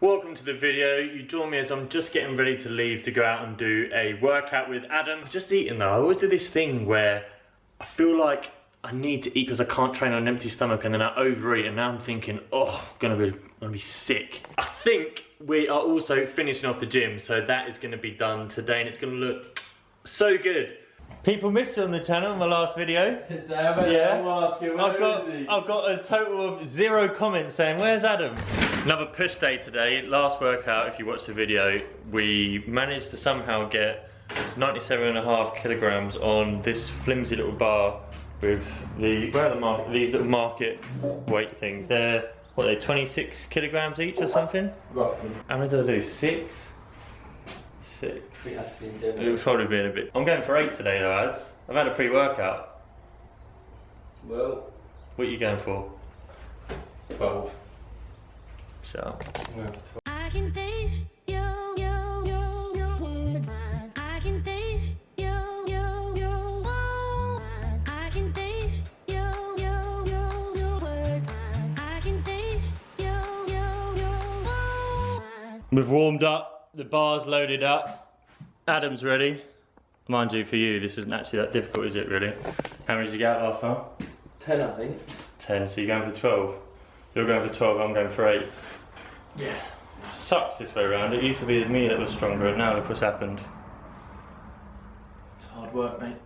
Welcome to the video. You join me as I'm just getting ready to leave to go out and do a workout with Adam. I've just eaten though. I always do this thing where I feel like I need to eat because I can't train on an empty stomach, and then I overeat, and now I'm thinking, oh, I'm gonna be sick. I think we are also finishing off the gym, so that is gonna be done today and it's gonna look so good. People missed you on the channel in my last video. Yeah. I've got a total of 0 comments saying, where's Adam? Another push day today. Last workout, if you watch the video, we managed to somehow get 97.5 kilograms on this flimsy little bar with these little market weight things. They're, what are they, 26 kilograms each or something? Roughly. How many did I do? 6? 6. It was probably been a bit. I'm going for 8 today though, lads. I've had a pre-workout. Well, what are you going for? 12. Shut up. I can taste your words. I can taste your I can taste your words. I can taste your We've warmed up. The bar's loaded up. Adam's ready. Mind you, for you, this isn't actually that difficult, is it really? How many did you get out last time? 10, I think. 10, so you're going for 12. You're going for 12, I'm going for 8. Yeah. Sucks this way around. It used to be me that was stronger, and now look what's happened. It's hard work, mate.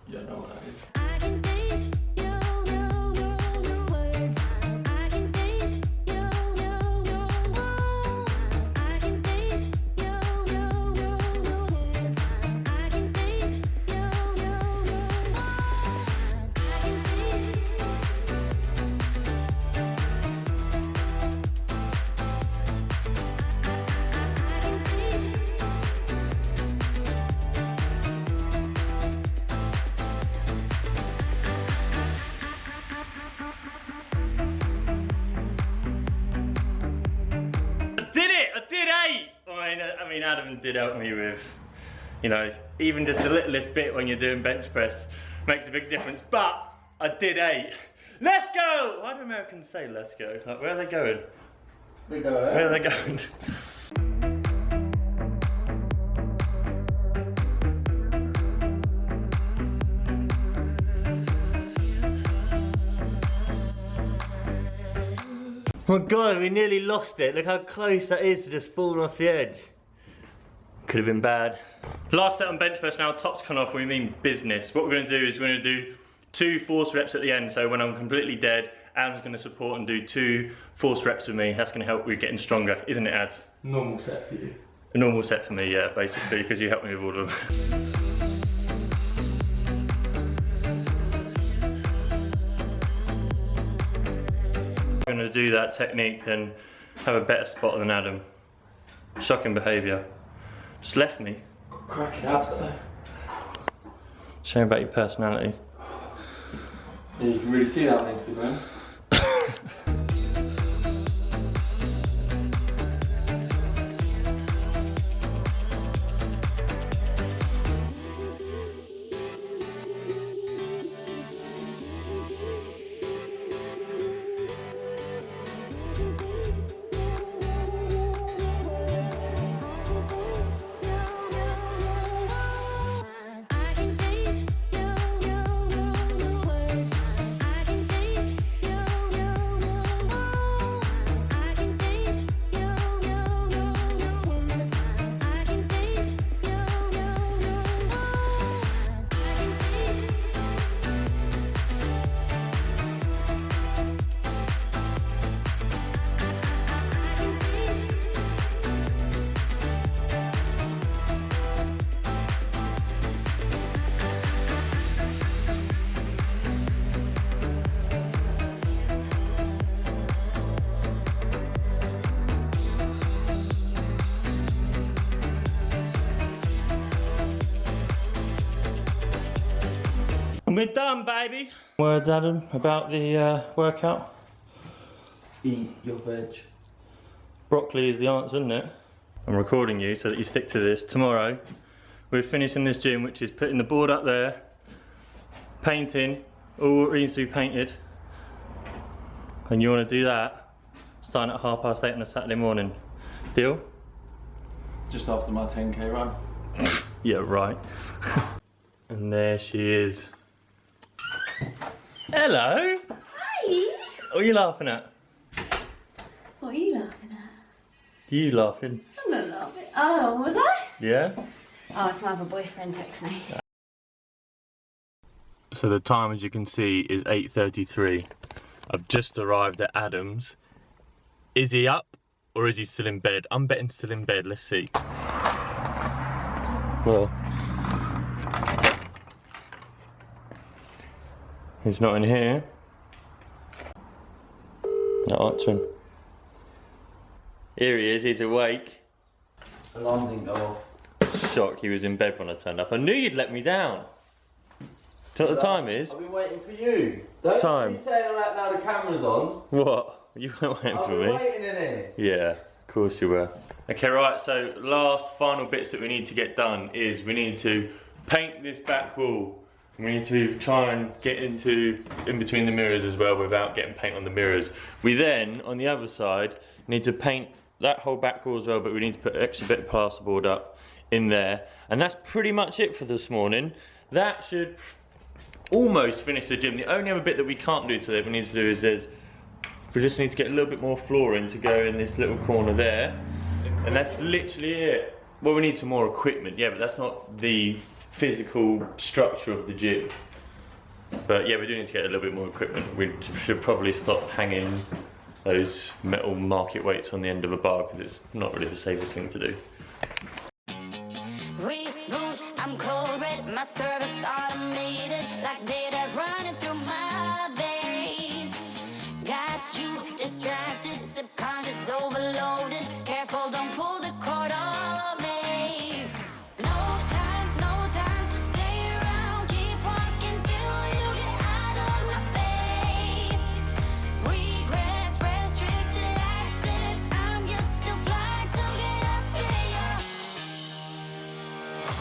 You don't know what that is. I can taste your words. I can taste your I can taste your words. I can taste I mean, Adam did help me with, you know, even just the littlest bit when you're doing bench press makes a big difference, but I did 8. Let's go! Why do Americans say let's go? Like, where are they going? We go Where are they going? Oh my god, we nearly lost it. Look how close that is to just falling off the edge. Could have been bad. Last set on bench press now, top's come off, we mean business. What we're going to do is we're going to do 2 force reps at the end, so when I'm completely dead, Adam's going to support and do 2 force reps with me. That's going to help with getting stronger, isn't it, Ad? Normal set for you. A normal set for me, yeah, basically, because you helped me with all of them. I'm going to do that technique, then have a better spot than Adam. Shocking behaviour. Just left me. Cracking abs though. Shame about your personality. Yeah, you can really see that on Instagram. We're done, baby. Words, Adam, about the workout? Eat your veg. Broccoli is the answer, isn't it? I'm recording you so that you stick to this. Tomorrow, we're finishing this gym, which is putting the board up there, painting, all needs to be painted. And you want to do that, starting at 8:30 on a Saturday morning. Deal? Just after my 10k run. Yeah, right. And there she is. Hello. Hi. What are you laughing at? What are you laughing at? You laughing? I'm not laughing. Oh, was I? Yeah. Oh, it's my other boyfriend texting me. So the time, as you can see, is 8:33. I've just arrived at Adam's. Is he up or is he still in bed? I'm betting still in bed. Let's see. Well, he's not in here. Not answering. Here he is. He's awake. Alarm didn't go off. Shock, he was in bed when I turned up. I knew you'd let me down. Do you know what the time is? I've been waiting for you. Don't Time. be saying all that now the camera's on. What? You weren't waiting I've for been me? waiting in here. Yeah, of course you were. Okay, right, so last final bits that we need to get done is we need to paint this back wall. We need to try and get in between the mirrors as well without getting paint on the mirrors. We then, on the other side, need to paint that whole back wall as well, but we need to put an extra bit of plasterboard up in there. And that's pretty much it for this morning. That should almost finish the gym. The only other bit that we can't do today, we need to do is we just need to get a little bit more flooring to go in this little corner there. And that's literally it. Well, we need some more equipment, yeah, but that's not the physical structure of the gym. But yeah, we do need to get a little bit more equipment. We should probably stop hanging those metal market weights on the end of a bar because it's not really the safest thing to do. Reboot, I'm cold red, my service automated, like data running through my veins. Got you distracted, subconscious overloaded. Careful, don't pull the cord on me. No time to stay around. Keep walking till you get out of my face. Regrets, restricted access. I'm used to flying to get up here.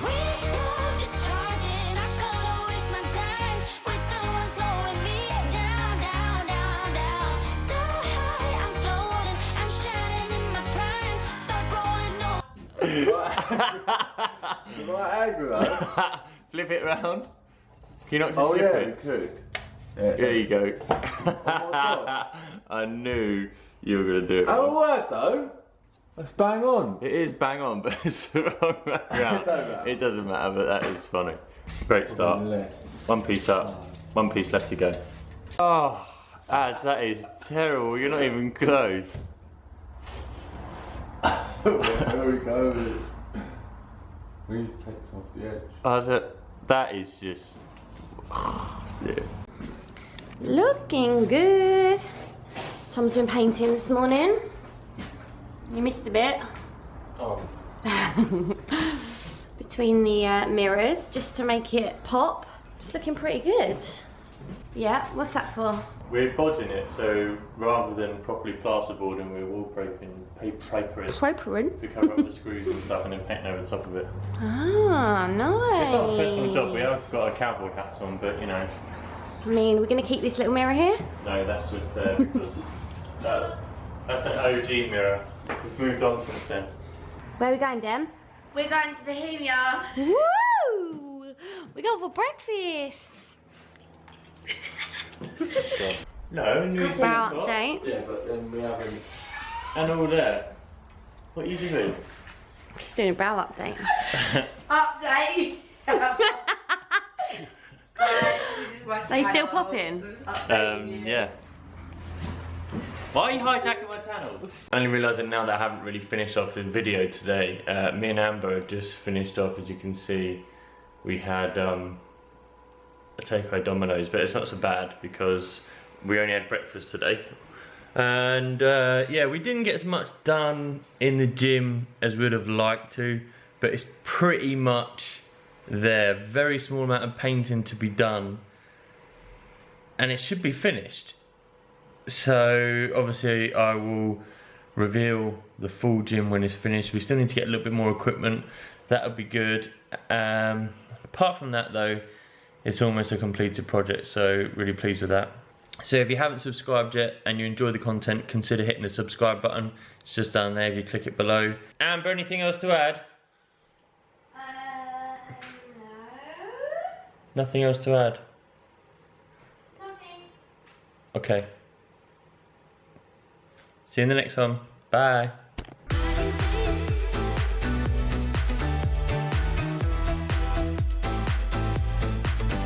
We love discharging. I can't waste my time with someone slowing me down, down, down, down. So high, I'm floating. I'm shining in my prime. Start rolling on. Right angle though. Flip it round. Can you not just Oh flip yeah, it? you could. There you go. God. I knew you were gonna do it. How a wrong. word though. That's bang on. It is bang on, but it's the wrong way round. Don't matter. It doesn't matter, but that is funny. Great start. Less. One piece up, one piece left to go. Oh, Az, that is terrible. You're not even close. There we go with this. We need to take some off the edge. That is just. Dear. Looking good. Tom's been painting this morning. You missed a bit. Oh. Between the mirrors, just to make it pop. It's looking pretty good. Yeah, what's that for? We're bodging it, so rather than properly plasterboarding, we're wallpapering paper it Propering. to cover up the screws and stuff and then painting over the top of it. Ah, nice. It's not a professional job, we have got our cowboy hats on, but you know. I mean, we're gonna keep this little mirror here. No, that's just there because that's the OG mirror. We've moved on since then. Where are we going, Dem? We're going to Bohemia. Woo! We go for breakfast. No, new Bar top update. Yeah, but then we haven't. and all that. What are you doing? Just doing a brow update. Update. Are they still popping? Yeah. Why are you hijacking my channel? Only realising now that I haven't really finished off the video today. Me and Amber have just finished off, as you can see. We had a takeaway Domino's, but it's not so bad because we only had breakfast today. And yeah, we didn't get as much done in the gym as we'd have liked to, but it's pretty much there. Very small amount of painting to be done, and it should be finished. So obviously I will reveal the full gym when it's finished. We still need to get a little bit more equipment. That would be good. Apart from that though, it's almost a completed project, so really pleased with that. So if you haven't subscribed yet and you enjoy the content, consider hitting the subscribe button. It's just down there if you click it below. Amber, anything else to add? No. Nothing else to add? Nothing. Okay. See you in the next one. Bye.